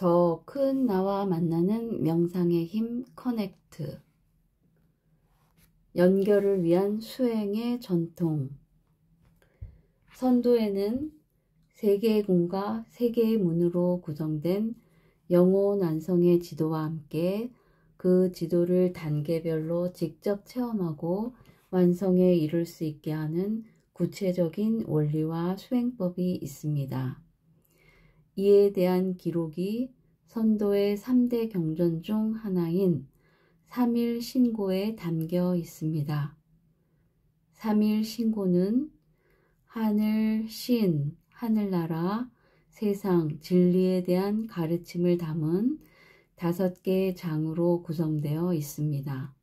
더 큰 나와 만나는 명상의 힘 커넥트. 연결을 위한 수행의 전통. 선도에는 세 개의 궁과 세 개의 문으로 구성된 영혼완성의 지도와 함께 그 지도를 단계별로 직접 체험하고 완성에 이를 수 있게 하는 구체적인 원리와 수행법이 있습니다. 이에 대한 기록이 선도의 3대 경전 중 하나인 3일 신고에 담겨 있습니다. 3일 신고는 하늘, 신, 하늘나라, 세상, 진리에 대한 가르침을 담은 5개의 장으로 구성되어 있습니다.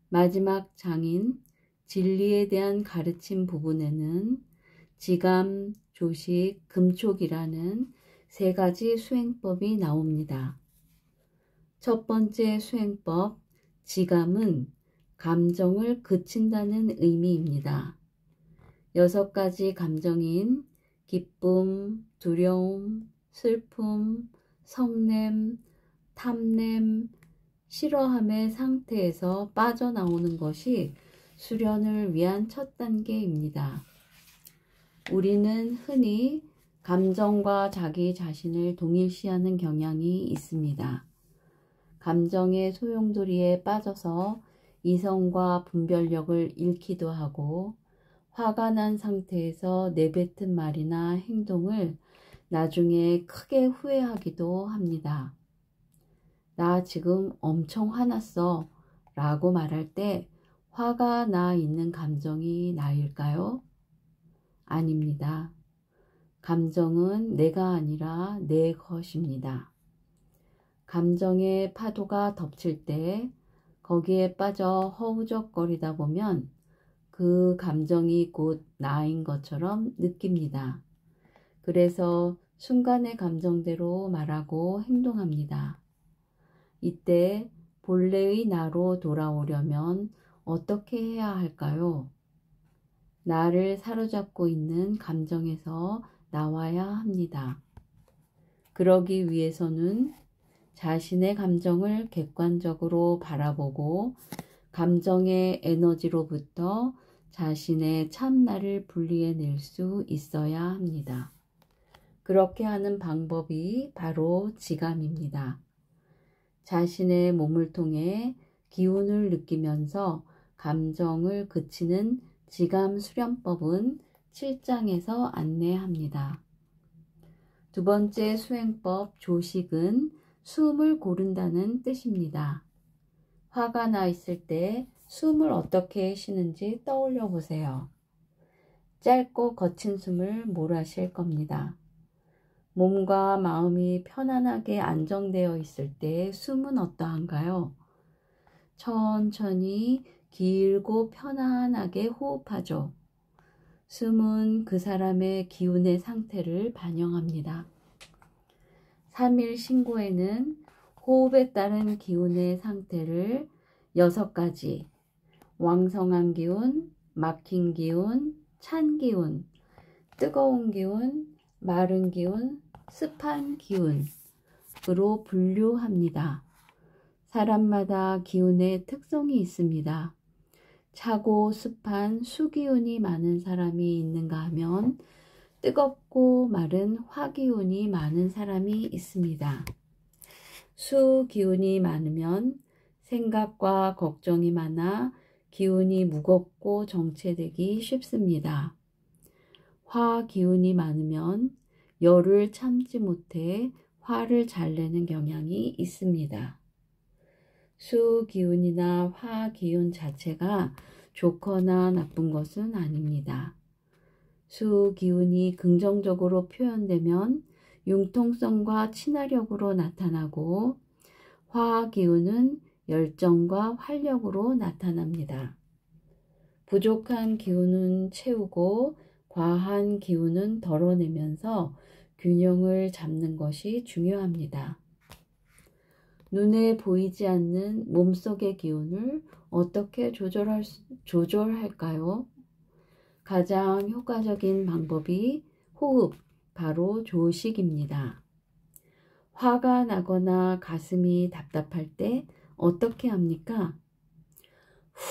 마지막 장인 진리에 대한 가르침 부분에는 지감, 조식, 금촉이라는 3가지 수행법이 나옵니다. 첫 번째 수행법, 지감은 감정을 그친다는 의미입니다. 6가지 감정인 기쁨, 두려움, 슬픔, 성냄, 탐냄, 싫어함의 상태에서 빠져나오는 것이 수련을 위한 첫 단계입니다. 우리는 흔히 감정과 자기 자신을 동일시하는 경향이 있습니다. 감정의 소용돌이에 빠져서 이성과 분별력을 잃기도 하고 화가 난 상태에서 내뱉은 말이나 행동을 나중에 크게 후회하기도 합니다. 나 지금 엄청 화났어 라고 말할 때 화가 나 있는 감정이 나일까요? 아닙니다. 감정은 내가 아니라 내 것입니다. 감정의 파도가 덮칠 때 거기에 빠져 허우적거리다 보면 그 감정이 곧 나인 것처럼 느낍니다. 그래서 순간의 감정대로 말하고 행동합니다. 이때 본래의 나로 돌아오려면 어떻게 해야 할까요? 나를 사로잡고 있는 감정에서 나와야 합니다. 그러기 위해서는 자신의 감정을 객관적으로 바라보고 감정의 에너지로부터 자신의 참나를 분리해낼 수 있어야 합니다. 그렇게 하는 방법이 바로 지감입니다. 자신의 몸을 통해 기운을 느끼면서 감정을 그치는 지감 수련법은 7장에서 안내합니다. 두 번째 수행법 조식은 숨을 고른다는 뜻입니다. 화가 나 있을 때 숨을 어떻게 쉬는지 떠올려 보세요. 짧고 거친 숨을 몰아쉴 겁니다. 몸과 마음이 편안하게 안정되어 있을 때 숨은 어떠한가요? 천천히 길고 편안하게 호흡하죠. 숨은 그 사람의 기운의 상태를 반영합니다. 3일 신고에는 호흡에 따른 기운의 상태를 6가지, 왕성한 기운, 막힌 기운, 찬 기운, 뜨거운 기운, 마른 기운, 습한 기운으로 분류합니다. 사람마다 기운의 특성이 있습니다. 차고 습한 수기운이 많은 사람이 있는가 하면 뜨겁고 마른 화기운이 많은 사람이 있습니다. 수기운이 많으면 생각과 걱정이 많아 기운이 무겁고 정체되기 쉽습니다. 화기운이 많으면 열을 참지 못해 화를 잘 내는 경향이 있습니다. 수기운이나 화기운 자체가 좋거나 나쁜 것은 아닙니다. 수기운이 긍정적으로 표현되면 융통성과 친화력으로 나타나고 화기운은 열정과 활력으로 나타납니다. 부족한 기운은 채우고 과한 기운은 덜어내면서 균형을 잡는 것이 중요합니다. 눈에 보이지 않는 몸속의 기운을 어떻게 조절할까요? 가장 효과적인 방법이 호흡, 바로 조식입니다. 화가 나거나 가슴이 답답할 때 어떻게 합니까? 후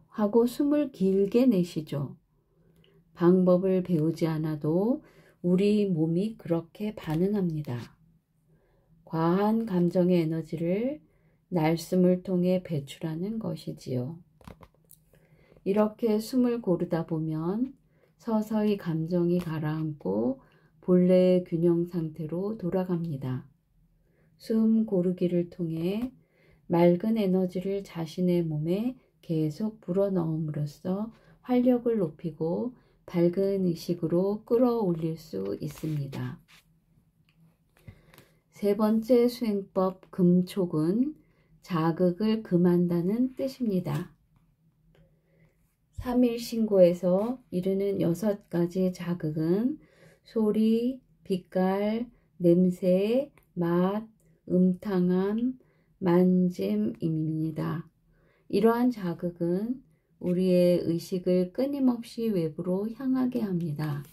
하고 숨을 길게 내쉬죠. 방법을 배우지 않아도 우리 몸이 그렇게 반응합니다. 과한 감정의 에너지를 날숨을 통해 배출하는 것이지요. 이렇게 숨을 고르다 보면 서서히 감정이 가라앉고 본래의 균형 상태로 돌아갑니다. 숨 고르기를 통해 맑은 에너지를 자신의 몸에 계속 불어넣음으로써 활력을 높이고 밝은 의식으로 끌어올릴 수 있습니다. 세 번째 수행법 금촉은 자극을 금한다는 뜻입니다. 3일 신고에서 이르는 6가지 자극은 소리, 빛깔, 냄새, 맛, 음탕함, 만짐입니다. 이러한 자극은 우리의 의식을 끊임없이 외부로 향하게 합니다.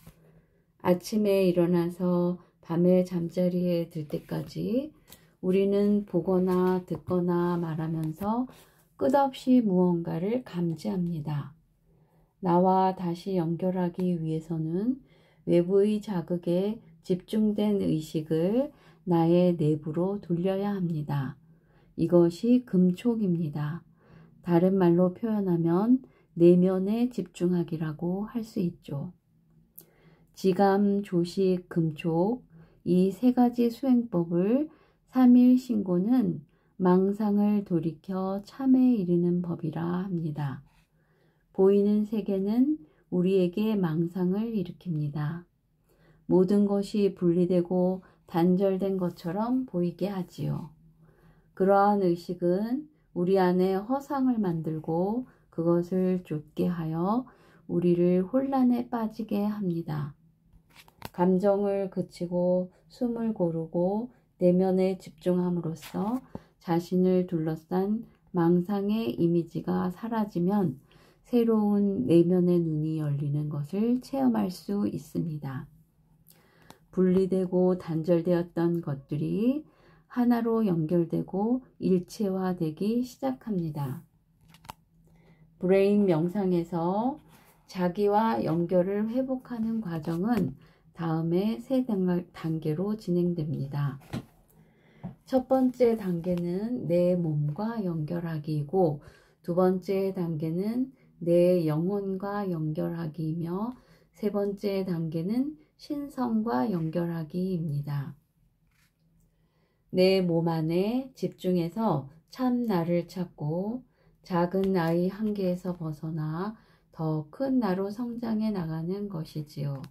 아침에 일어나서 밤에 잠자리에 들 때까지 우리는 보거나 듣거나 말하면서 끝없이 무언가를 감지합니다. 나와 다시 연결하기 위해서는 외부의 자극에 집중된 의식을 나의 내부로 돌려야 합니다. 이것이 금촉입니다. 다른 말로 표현하면 내면에 집중하기라고 할 수 있죠. 지감, 조식, 금촉 이 3가지 수행법을 3일 신고는 망상을 돌이켜 참에 이르는 법이라 합니다. 보이는 세계는 우리에게 망상을 일으킵니다. 모든 것이 분리되고 단절된 것처럼 보이게 하지요. 그러한 의식은 우리 안에 허상을 만들고 그것을 좇게 하여 우리를 혼란에 빠지게 합니다. 감정을 그치고 숨을 고르고 내면에 집중함으로써 자신을 둘러싼 망상의 이미지가 사라지면 새로운 내면의 눈이 열리는 것을 체험할 수 있습니다. 분리되고 단절되었던 것들이 하나로 연결되고 일체화되기 시작합니다. 브레인 명상에서 자기와 연결을 회복하는 과정은 다음에 3단계로 진행됩니다. 첫 번째 단계는 내 몸과 연결하기이고, 두 번째 단계는 내 영혼과 연결하기이며, 세 번째 단계는 신성과 연결하기입니다. 내 몸 안에 집중해서 참 나를 찾고 작은 나의 한계에서 벗어나 더 큰 나로 성장해 나가는 것이지요.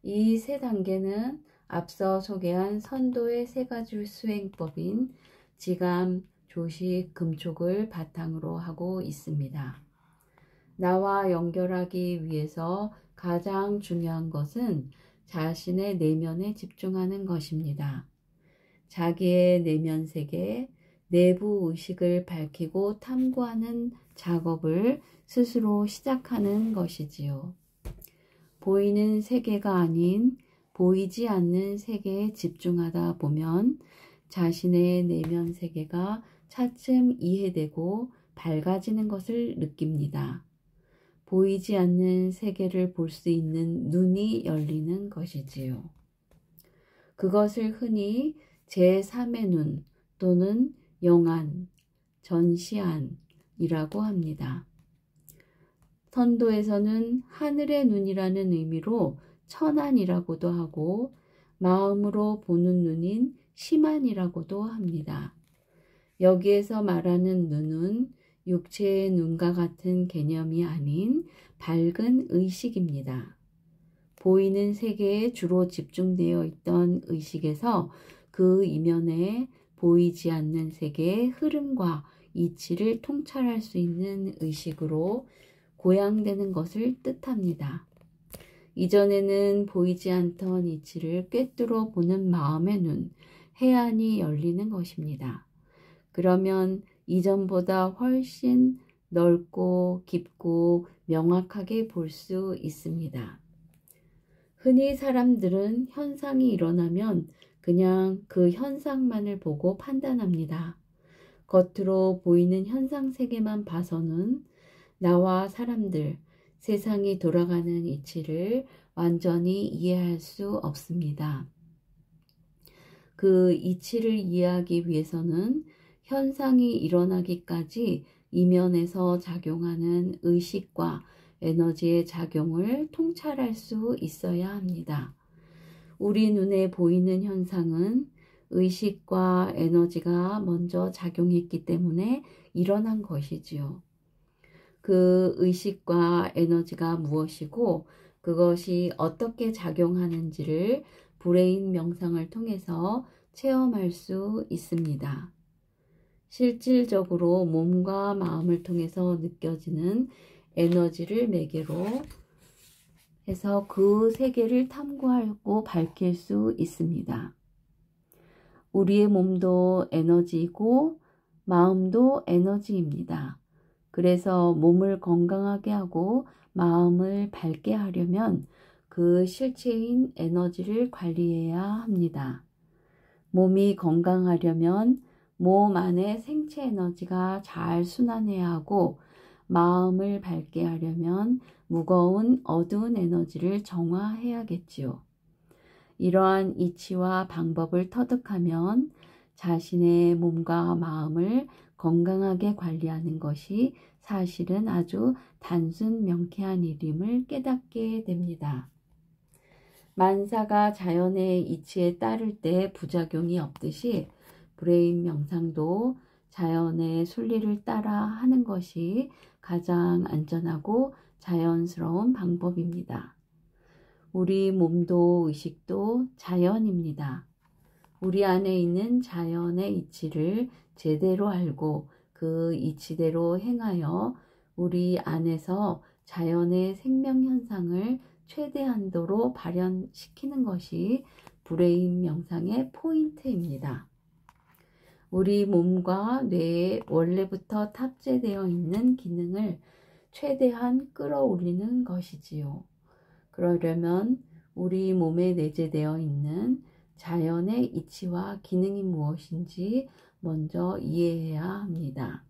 이 3단계는 앞서 소개한 선도의 3가지 수행법인 지감, 조식, 금촉을 바탕으로 하고 있습니다. 나와 연결하기 위해서 가장 중요한 것은 자신의 내면에 집중하는 것입니다. 자기의 내면 세계, 내부 의식을 밝히고 탐구하는 작업을 스스로 시작하는 것이지요. 보이는 세계가 아닌 보이지 않는 세계에 집중하다 보면 자신의 내면 세계가 차츰 이해되고 밝아지는 것을 느낍니다. 보이지 않는 세계를 볼 수 있는 눈이 열리는 것이지요. 그것을 흔히 제3의 눈 또는 영안, 전시안이라고 합니다. 선도에서는 하늘의 눈이라는 의미로 천안이라고도 하고 마음으로 보는 눈인 심안이라고도 합니다. 여기에서 말하는 눈은 육체의 눈과 같은 개념이 아닌 밝은 의식입니다. 보이는 세계에 주로 집중되어 있던 의식에서 그 이면에 보이지 않는 세계의 흐름과 이치를 통찰할 수 있는 의식으로 고양되는 것을 뜻합니다. 이전에는 보이지 않던 이치를 꿰뚫어 보는 마음의 눈, 해안이 열리는 것입니다. 그러면 이전보다 훨씬 넓고 깊고 명확하게 볼 수 있습니다. 흔히 사람들은 현상이 일어나면 그냥 그 현상만을 보고 판단합니다. 겉으로 보이는 현상 세계만 봐서는 나와 사람들, 세상이 돌아가는 이치를 완전히 이해할 수 없습니다. 그 이치를 이해하기 위해서는 현상이 일어나기까지 이면에서 작용하는 의식과 에너지의 작용을 통찰할 수 있어야 합니다. 우리 눈에 보이는 현상은 의식과 에너지가 먼저 작용했기 때문에 일어난 것이지요. 그 의식과 에너지가 무엇이고 그것이 어떻게 작용하는지를 브레인 명상을 통해서 체험할 수 있습니다. 실질적으로 몸과 마음을 통해서 느껴지는 에너지를 매개로 해서 그 세계를 탐구하고 밝힐 수 있습니다. 우리의 몸도 에너지이고 마음도 에너지입니다. 그래서 몸을 건강하게 하고 마음을 밝게 하려면 그 실체인 에너지를 관리해야 합니다. 몸이 건강하려면 몸 안에 생체 에너지가 잘 순환해야 하고 마음을 밝게 하려면 무거운 어두운 에너지를 정화해야겠지요. 이러한 이치와 방법을 터득하면 자신의 몸과 마음을 건강하게 관리하는 것이 사실은 아주 단순 명쾌한 일임을 깨닫게 됩니다. 만사가 자연의 이치에 따를 때 부작용이 없듯이 브레인 명상도 자연의 순리를 따라 하는 것이 가장 안전하고 자연스러운 방법입니다. 우리 몸도 의식도 자연입니다. 우리 안에 있는 자연의 이치를 제대로 알고 그 이치대로 행하여 우리 안에서 자연의 생명 현상을 최대한도로 발현시키는 것이 브레인 명상의 포인트입니다. 우리 몸과 뇌에 원래부터 탑재되어 있는 기능을 최대한 끌어올리는 것이지요. 그러려면 우리 몸에 내재되어 있는 자연의 이치와 기능이 무엇인지 먼저 이해해야 합니다.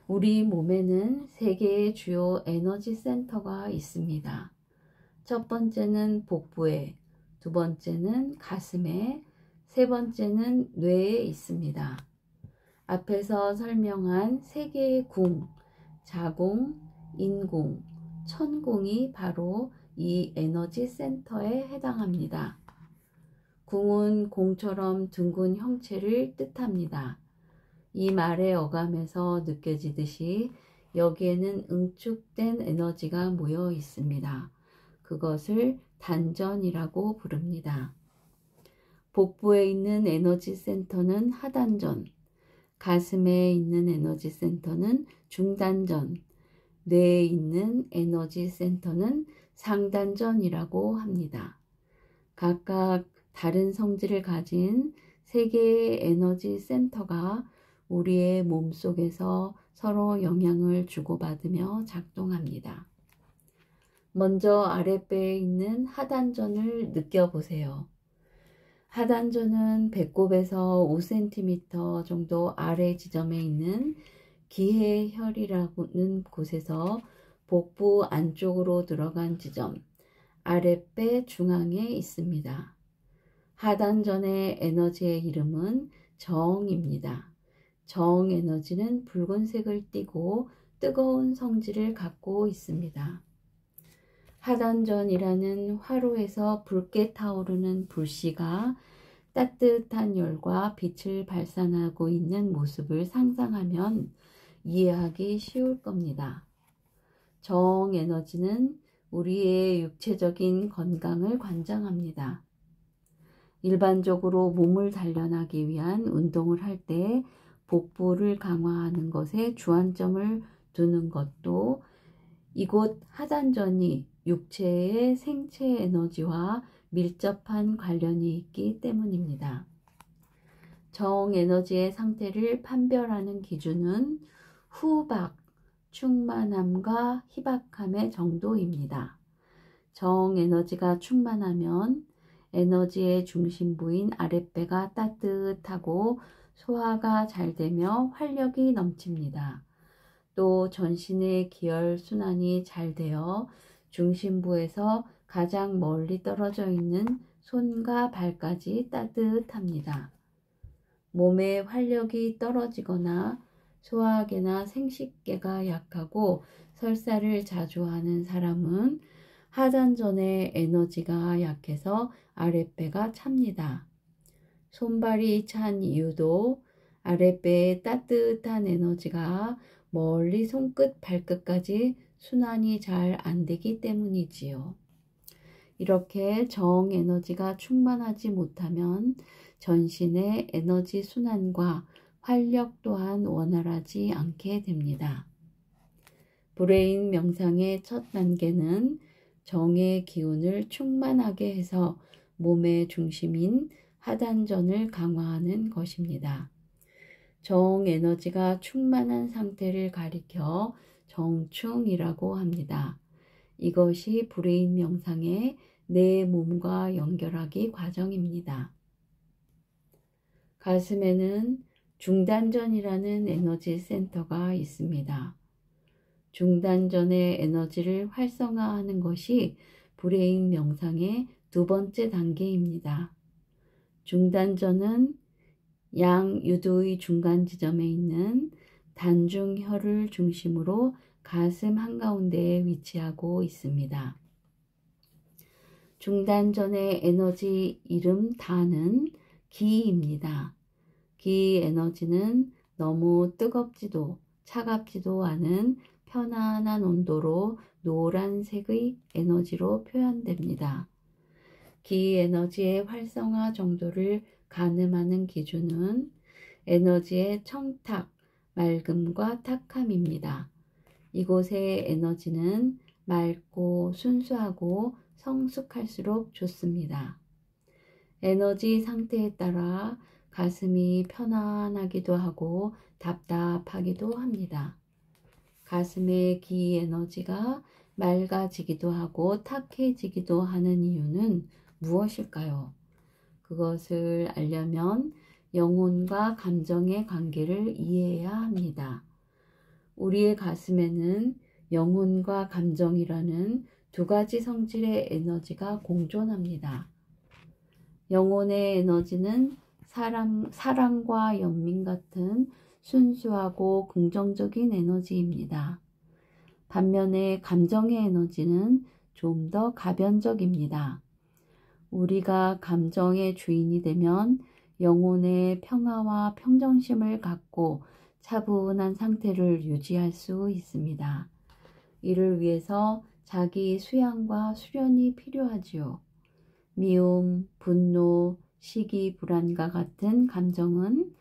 우리 몸에는 3개의 주요 에너지 센터가 있습니다. 첫 번째는 복부에, 두 번째는 가슴에, 세 번째는 뇌에 있습니다. 앞에서 설명한 3개의 궁, 자궁, 인궁, 천궁이 바로 이 에너지 센터에 해당합니다. 궁은 공처럼 둥근 형체를 뜻합니다. 이 말의 어감에서 느껴지듯이 여기에는 응축된 에너지가 모여 있습니다. 그것을 단전이라고 부릅니다. 복부에 있는 에너지 센터는 하단전, 가슴에 있는 에너지 센터는 중단전, 뇌에 있는 에너지 센터는 상단전이라고 합니다. 각각 다른 성질을 가진 3개의 에너지 센터가 우리의 몸속에서 서로 영향을 주고받으며 작동합니다. 먼저 아랫배에 있는 하단전을 느껴보세요. 하단전은 배꼽에서 5cm 정도 아래 지점에 있는 기해혈이라는 곳에서 복부 안쪽으로 들어간 지점, 아랫배 중앙에 있습니다. 하단전의 에너지의 이름은 정입니다. 정 에너지는 붉은색을 띠고 뜨거운 성질을 갖고 있습니다. 하단전이라는 화로에서 붉게 타오르는 불씨가 따뜻한 열과 빛을 발산하고 있는 모습을 상상하면 이해하기 쉬울 겁니다. 정 에너지는 우리의 육체적인 건강을 관장합니다. 일반적으로 몸을 단련하기 위한 운동을 할 때 복부를 강화하는 것에 주안점을 두는 것도 이곳 하단전이 육체의 생체 에너지와 밀접한 관련이 있기 때문입니다. 정 에너지의 상태를 판별하는 기준은 후박, 충만함과 희박함의 정도입니다. 정 에너지가 충만하면 에너지의 중심부인 아랫배가 따뜻하고 소화가 잘 되며 활력이 넘칩니다. 또 전신의 기혈 순환이 잘 되어 중심부에서 가장 멀리 떨어져 있는 손과 발까지 따뜻합니다. 몸의 활력이 떨어지거나 소화계나 생식계가 약하고 설사를 자주 하는 사람은 하단전의 에너지가 약해서 아랫배가 찹니다. 손발이 찬 이유도 아랫배의 따뜻한 에너지가 멀리 손끝 발끝까지 순환이 잘 안 되기 때문이지요. 이렇게 정 에너지가 충만하지 못하면 전신의 에너지 순환과 활력 또한 원활하지 않게 됩니다. 브레인 명상의 첫 단계는 정의 기운을 충만하게 해서 몸의 중심인 하단전을 강화하는 것입니다. 정 에너지가 충만한 상태를 가리켜 정충이라고 합니다. 이것이 브레인 명상의 내 몸과 연결하기 과정입니다. 가슴에는 중단전이라는 에너지 센터가 있습니다. 중단전의 에너지를 활성화하는 것이 브레인 명상의 두 번째 단계입니다. 중단전은 양유두의 중간 지점에 있는 단중혈을 중심으로 가슴 한가운데에 위치하고 있습니다. 중단전의 에너지 이름 다는 기입니다. 기 에너지는 너무 뜨겁지도 차갑지도 않은 편안한 온도로 노란색의 에너지로 표현됩니다. 기 에너지의 활성화 정도를 가늠하는 기준은 에너지의 청탁, 맑음과 탁함입니다. 이곳의 에너지는 맑고 순수하고 성숙할수록 좋습니다. 에너지 상태에 따라 가슴이 편안하기도 하고 답답하기도 합니다. 가슴의 기 에너지가 맑아지기도 하고 탁해지기도 하는 이유는 무엇일까요? 그것을 알려면 영혼과 감정의 관계를 이해해야 합니다. 우리의 가슴에는 영혼과 감정이라는 두 가지 성질의 에너지가 공존합니다. 영혼의 에너지는 사랑과 연민 같은 순수하고 긍정적인 에너지입니다. 반면에 감정의 에너지는 좀 더 가변적입니다. 우리가 감정의 주인이 되면 영혼의 평화와 평정심을 갖고 차분한 상태를 유지할 수 있습니다. 이를 위해서 자기 수양과 수련이 필요하지요. 미움, 분노, 시기, 불안과 같은 감정은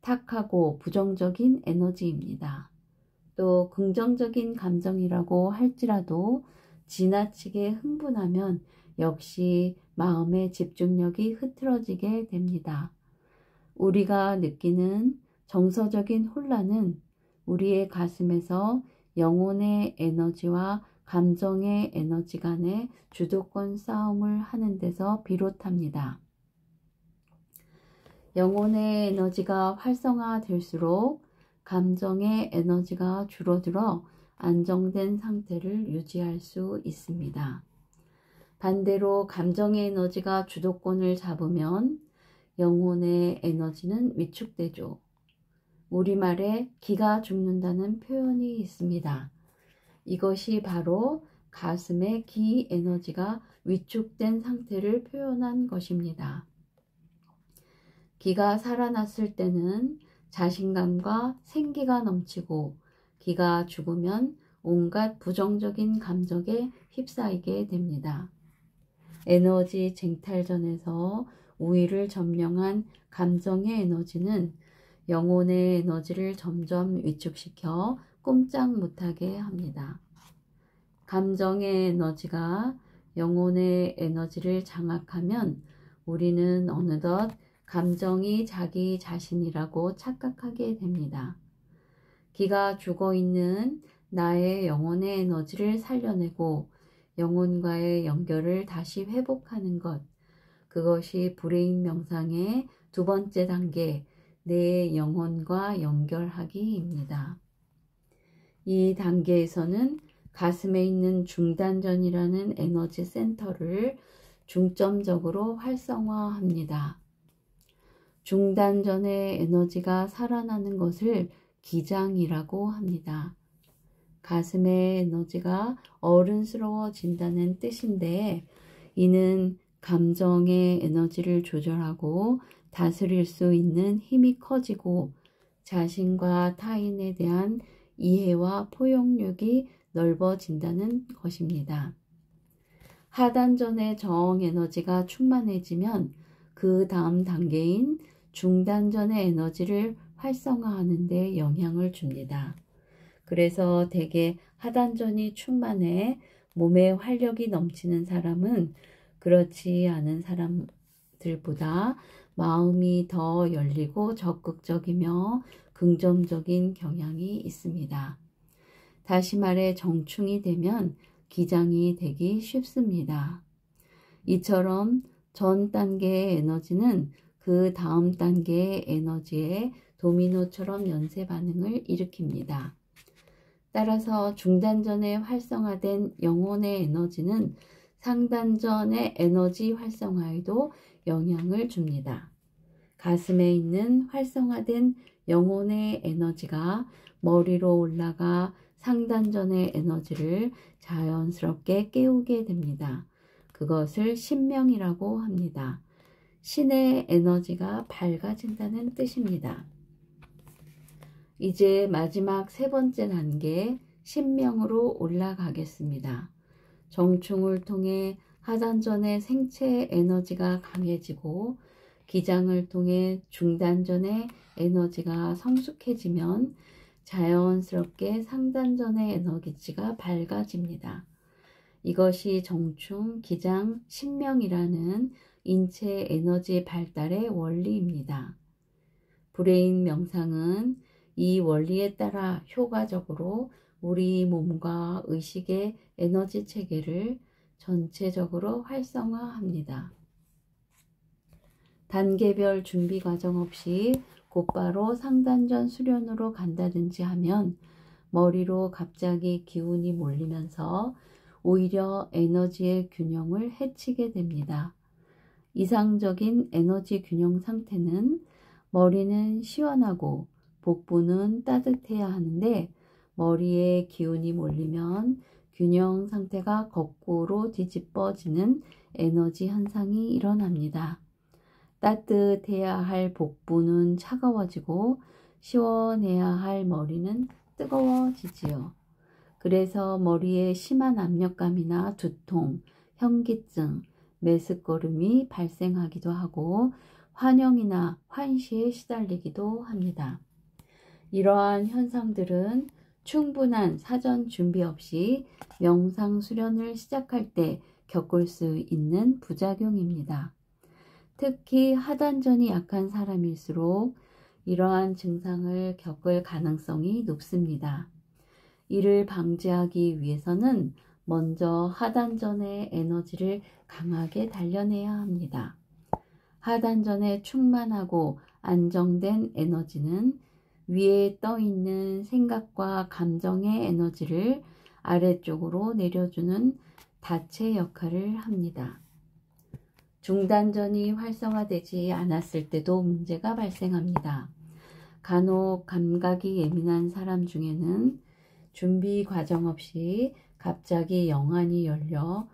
탁하고 부정적인 에너지입니다. 또 긍정적인 감정이라고 할지라도 지나치게 흥분하면 역시 마음의 집중력이 흐트러지게 됩니다. 우리가 느끼는 정서적인 혼란은 우리의 가슴에서 영혼의 에너지와 감정의 에너지 간의 주도권 싸움을 하는 데서 비롯합니다. 영혼의 에너지가 활성화될수록 감정의 에너지가 줄어들어 안정된 상태를 유지할 수 있습니다. 반대로 감정의 에너지가 주도권을 잡으면 영혼의 에너지는 위축되죠. 우리말에 기가 죽는다는 표현이 있습니다. 이것이 바로 가슴의 기 에너지가 위축된 상태를 표현한 것입니다. 기가 살아났을 때는 자신감과 생기가 넘치고 기가 죽으면 온갖 부정적인 감정에 휩싸이게 됩니다. 에너지 쟁탈전에서 우위를 점령한 감정의 에너지는 영혼의 에너지를 점점 위축시켜 꼼짝 못하게 합니다. 감정의 에너지가 영혼의 에너지를 장악하면 우리는 어느덧 감정이 자기 자신이라고 착각하게 됩니다. 기가 죽어있는 나의 영혼의 에너지를 살려내고 영혼과의 연결을 다시 회복하는 것. 그것이 브레인 명상의 두 번째 단계, 내 영혼과 연결하기입니다. 이 단계에서는 가슴에 있는 중단전이라는 에너지 센터를 중점적으로 활성화합니다. 중단전의 에너지가 살아나는 것을 기장이라고 합니다. 가슴의 에너지가 어른스러워진다는 뜻인데, 이는 감정의 에너지를 조절하고 다스릴 수 있는 힘이 커지고 자신과 타인에 대한 이해와 포용력이 넓어진다는 것입니다. 하단전의 정 에너지가 충만해지면 그 다음 단계인 중단전의 에너지를 활성화하는 데 영향을 줍니다. 그래서 대개 하단전이 충만해 몸에 활력이 넘치는 사람은 그렇지 않은 사람들보다 마음이 더 열리고 적극적이며 긍정적인 경향이 있습니다. 다시 말해 정충이 되면 기장이 되기 쉽습니다. 이처럼 전 단계의 에너지는 그 다음 단계의 에너지에 도미노처럼 연쇄 반응을 일으킵니다. 따라서 중단전에 활성화된 영혼의 에너지는 상단전의 에너지 활성화에도 영향을 줍니다. 가슴에 있는 활성화된 영혼의 에너지가 머리로 올라가 상단전의 에너지를 자연스럽게 깨우게 됩니다. 그것을 신명이라고 합니다. 신의 에너지가 밝아진다는 뜻입니다. 이제 마지막 세 번째 단계 신명으로 올라가겠습니다. 정충을 통해 하단전의 생체 에너지가 강해지고 기장을 통해 중단전의 에너지가 성숙해지면 자연스럽게 상단전의 에너지가 밝아집니다. 이것이 정충, 기장, 신명이라는 인체 에너지 발달의 원리입니다. 브레인 명상은 이 원리에 따라 효과적으로 우리 몸과 의식의 에너지 체계를 전체적으로 활성화합니다. 단계별 준비 과정 없이 곧바로 상단전 수련으로 간다든지 하면 머리로 갑자기 기운이 몰리면서 오히려 에너지의 균형을 해치게 됩니다. 이상적인 에너지 균형 상태는 머리는 시원하고 복부는 따뜻해야 하는데, 머리에 기운이 몰리면 균형 상태가 거꾸로 뒤집어지는 에너지 현상이 일어납니다. 따뜻해야 할 복부는 차가워지고 시원해야 할 머리는 뜨거워지지요. 그래서 머리에 심한 압력감이나 두통, 현기증, 메스꺼름이 발생하기도 하고 환영이나 환시에 시달리기도 합니다. 이러한 현상들은 충분한 사전 준비 없이 명상 수련을 시작할 때 겪을 수 있는 부작용입니다. 특히 하단전이 약한 사람일수록 이러한 증상을 겪을 가능성이 높습니다. 이를 방지하기 위해서는 먼저 하단전의 에너지를 강하게 단련해야 합니다. 하단전에 충만하고 안정된 에너지는 위에 떠 있는 생각과 감정의 에너지를 아래쪽으로 내려주는 닫체 역할을 합니다. 중단전이 활성화되지 않았을 때도 문제가 발생합니다. 간혹 감각이 예민한 사람 중에는 준비 과정 없이 갑자기 영안이 열려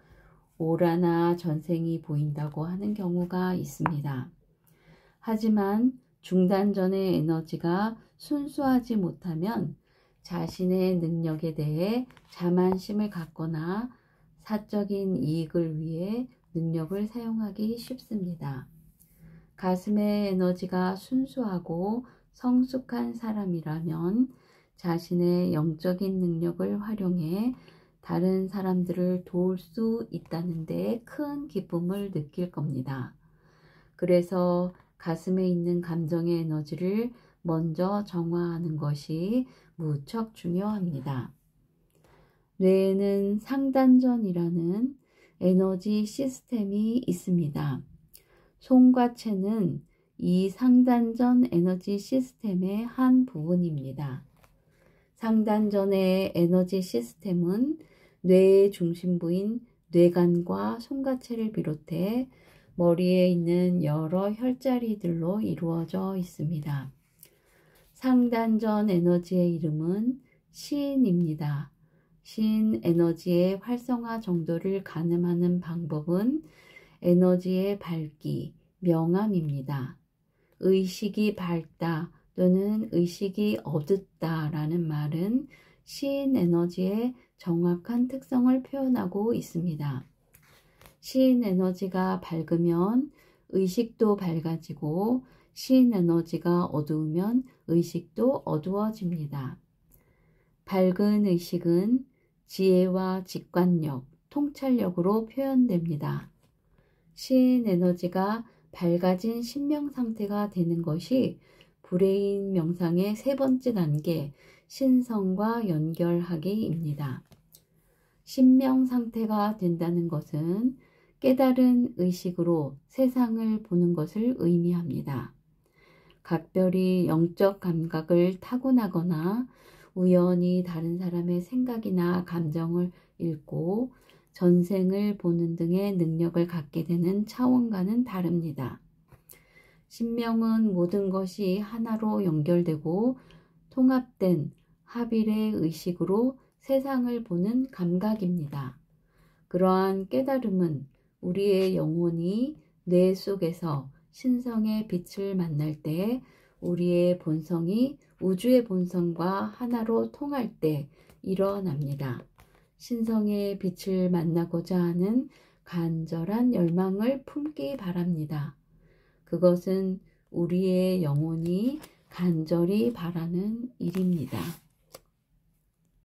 오라나 전생이 보인다고 하는 경우가 있습니다. 하지만 중단전의 에너지가 순수하지 못하면 자신의 능력에 대해 자만심을 갖거나 사적인 이익을 위해 능력을 사용하기 쉽습니다. 가슴의 에너지가 순수하고 성숙한 사람이라면 자신의 영적인 능력을 활용해 다른 사람들을 도울 수 있다는 데 큰 기쁨을 느낄 겁니다. 그래서 가슴에 있는 감정의 에너지를 먼저 정화하는 것이 무척 중요합니다. 뇌에는 상단전이라는 에너지 시스템이 있습니다. 손과 채는 이 상단전 에너지 시스템의 한 부분입니다. 상단전의 에너지 시스템은 뇌의 중심부인 뇌간과 손과채를 비롯해 머리에 있는 여러 혈자리들로 이루어져 있습니다. 상단전 에너지의 이름은 시인입니다. 시인 에너지의 활성화 정도를 가늠하는 방법은 에너지의 밝기, 명암입니다. 의식이 밝다 또는 의식이 어둡다 라는 말은 시인 에너지의 정확한 특성을 표현하고 있습니다. 시인 에너지가 밝으면 의식도 밝아지고 시인 에너지가 어두우면 의식도 어두워집니다. 밝은 의식은 지혜와 직관력, 통찰력으로 표현됩니다. 시인 에너지가 밝아진 신명 상태가 되는 것이 브레인 명상의 세 번째 단계, 신성과 연결하기입니다. 신명 상태가 된다는 것은 깨달은 의식으로 세상을 보는 것을 의미합니다. 각별히 영적 감각을 타고나거나 우연히 다른 사람의 생각이나 감정을 읽고 전생을 보는 등의 능력을 갖게 되는 차원과는 다릅니다. 신명은 모든 것이 하나로 연결되고 통합된 합일의 의식으로 세상을 보는 감각입니다. 그러한 깨달음은 우리의 영혼이 뇌 속에서 신성의 빛을 만날 때 우리의 본성이 우주의 본성과 하나로 통할 때 일어납니다. 신성의 빛을 만나고자 하는 간절한 열망을 품기 바랍니다. 그것은 우리의 영혼이 간절히 바라는 일입니다.